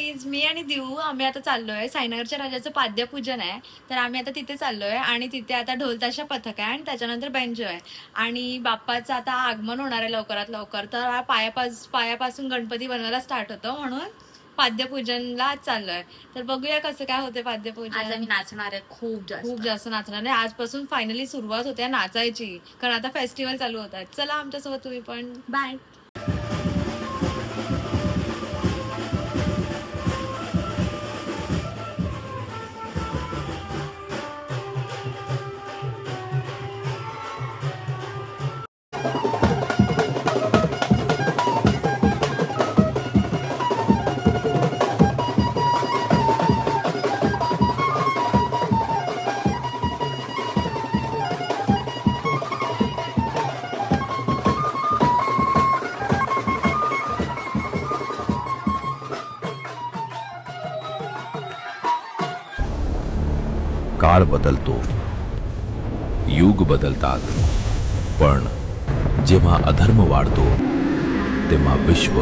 Guys, मी आणि दिऊ आम्ही आता चाललोय. साईनगरच्या राजाचं पाद्यपूजन आहे, तर आम्ही आता तिथे चाललोय आणि तिथे आता ढोल-ताशा पथक आहे आणि त्याच्यानंतर बेंजो आहे आणि बाप्पाचं आता आगमन होणार आहे लवकरात लवकर. तर पायापासून गणपती बनवायला स्टार्ट होतं, म्हणून पाद्यपूजनला आज चाललोय. तर बघूया कसं काय होते पाद्यपूजन. आज आम्ही नाचणार आहे, खूप जास्त नाचणार आहे. आजपासून फायनली सुरुवात होते नाचायची, कारण आता फेस्टिवल चालू होत आहेत. चला आमच्यासोबत तुम्ही पण. बाय. काळ बदलतो, युग बदलतात, पण जेव्हा अधर्म वाढतो तेव्हा विश्व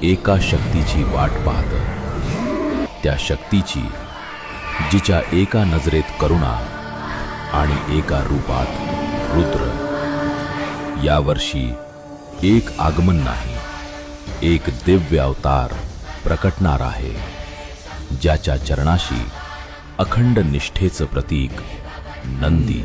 एका शक्तीची वाट पाहतं. त्या शक्तीची जिच्या एका नजरेत करुणा आणि एका रूपात रुद्र. यावर्षी एक आगमन नाही, एक दिव्य अवतार प्रकटणार आहे, ज्याच्या चरणाशी अखंड निष्ठेचं प्रतीक नंदी.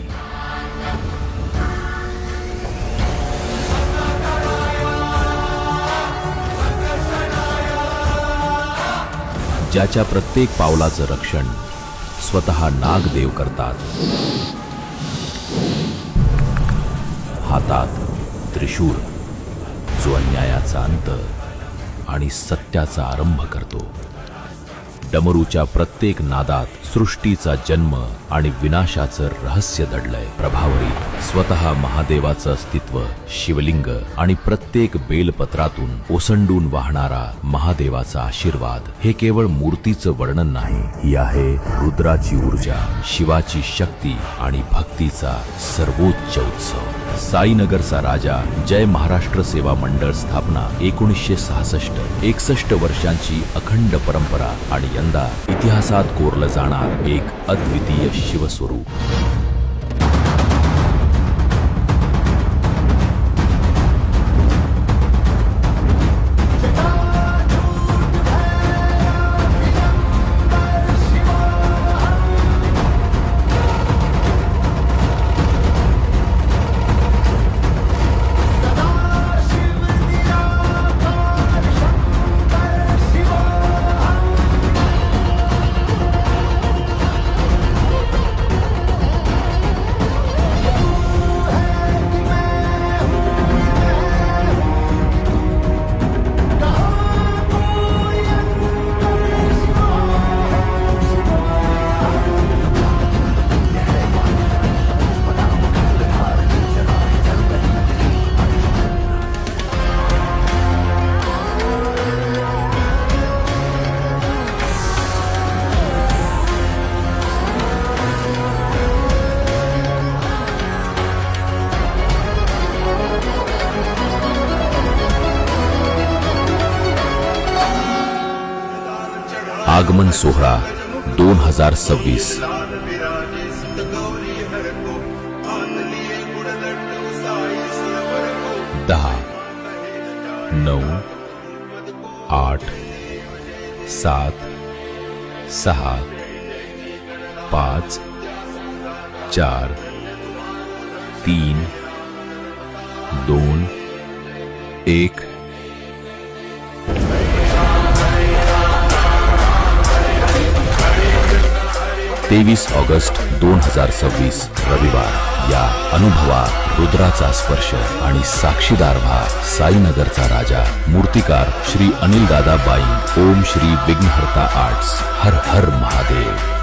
ज्याच्या प्रत्येक पावलाचं रक्षण स्वतः नागदेव करतात. हातात त्रिशूळ, जो अन्यायाचा अंत आणि सत्याचा आरंभ करतो. डमरूच्या प्रत्येक नादात सृष्टीचा जन्म आणि विनाशाचं रहस्य दडलंय. प्रभावरी स्वतः महादेवाचं अस्तित्व, शिवलिंग आणि प्रत्येक बेलपत्रातून ओसंडून वाहणारा महादेवाचा आशीर्वाद हे केवळ मूर्तीचं वर्णन नाही, ही आहे रुद्राची ऊर्जा, शिवाची शक्ती आणि भक्तीचा सर्वोच्च उत्सव. साईनगरचा राजा जय महाराष्ट्र सेवा मंडळ स्थापना 1966. 61 वर्षांची अखंड परंपरा आणि यंदा इतिहासात कोरलं जाणार एक अद्वितीय शिवस्वरूप. आगमन सोहळा 2026. 10, 9, 8, 7, 6, 5, 4, 3, 2, 1. 23 ऑगस्ट 2026 रविवार. या अनुभवा रुद्राचा स्पर्श आणि साक्षीदार व्हा. साईनगरचा राजा, मूर्तिकार श्री अनिल दादा बाईंग. ओम श्री विघ्नहर्ता आर्ट्स. हर हर महादेव.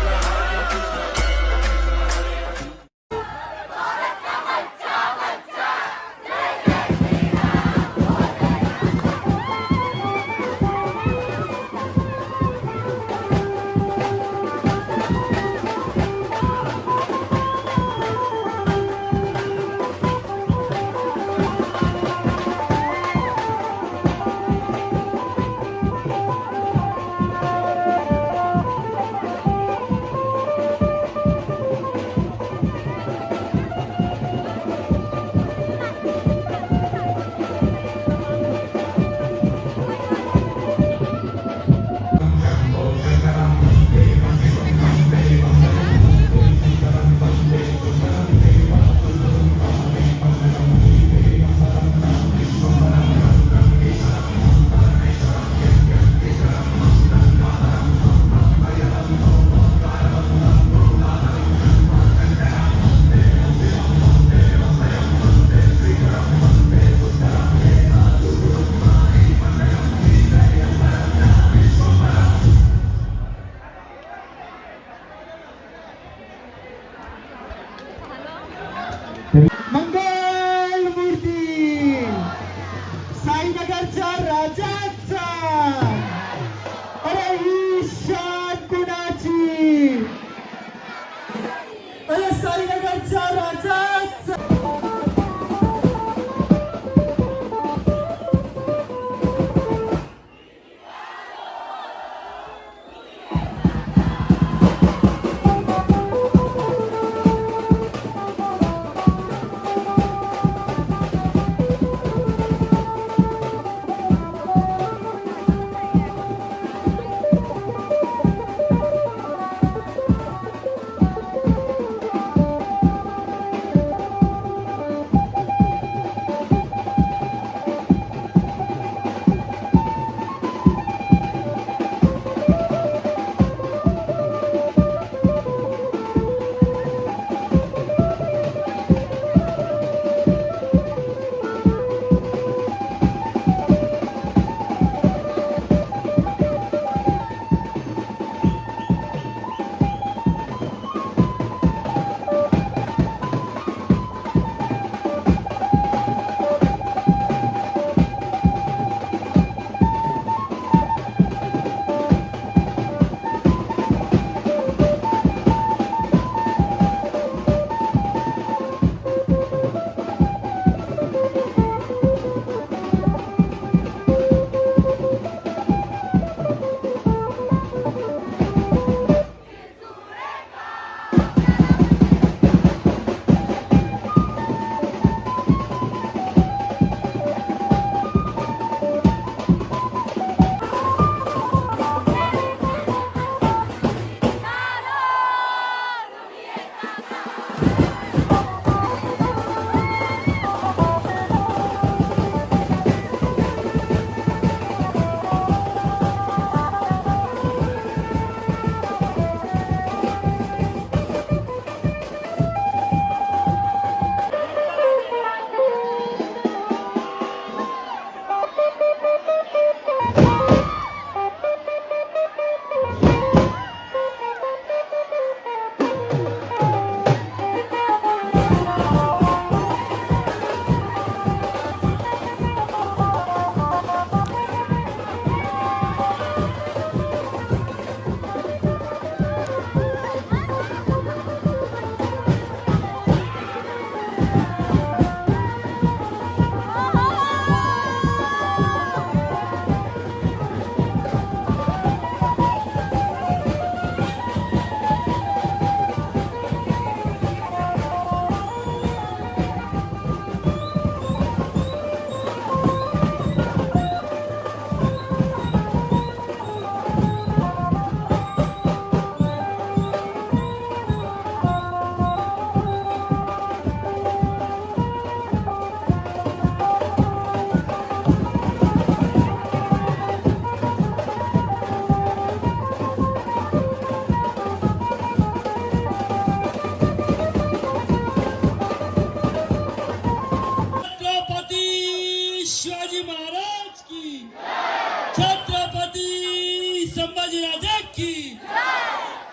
संभाजीराजे की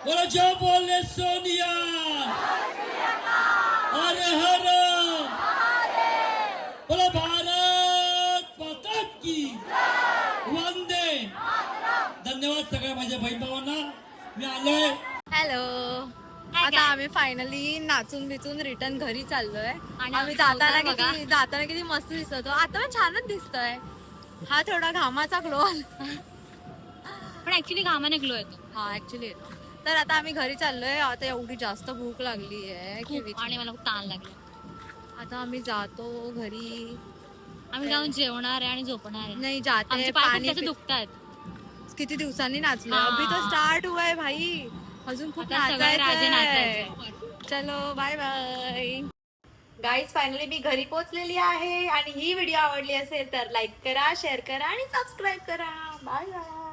बोलो जो बोले सोनिया हर हर बोलो भारत माता की वंदे. धन्यवाद सगळ्या माझ्या बहीण भावांना. मी आलोय. हॅलो. आता आम्ही फायनली नाचून बिचून रिटर्न घरी चाललोय. आम्ही जाताना किती मस्त दिसतो. आता पण छानच दिसतोय. हा थोडा घामाचा ग्लो पण ऍक्च्युली घामाने ग्लो येतो. हा ऍक्च्युली येतो. तर आता आम्ही घरी चाललोय. आता एवढी जास्त भूक लागली आहे की आणि मला खूप ताण लागला. आता आम्ही जातो घरी. आम्ही जाऊन जेवणार आहे आणि झोपणार आहे. नाही जाते. आमचे पाय खूप पाणी त्याचे दुखतायत. किती दिवसांनी नाचलो. हा. अभी तो स्टार्ट हुआ है भाई. अजून खूप आता सगळे राजे नाचायचंय. नाचायचे. चलो बाय बाय. गाईज फायनली मी घरी पोहोचलेली आहे आणि ही व्हिडिओ आवडली असेल तर लाईक करा, शेअर करा आणि सबस्क्राईब करा. Bye bye.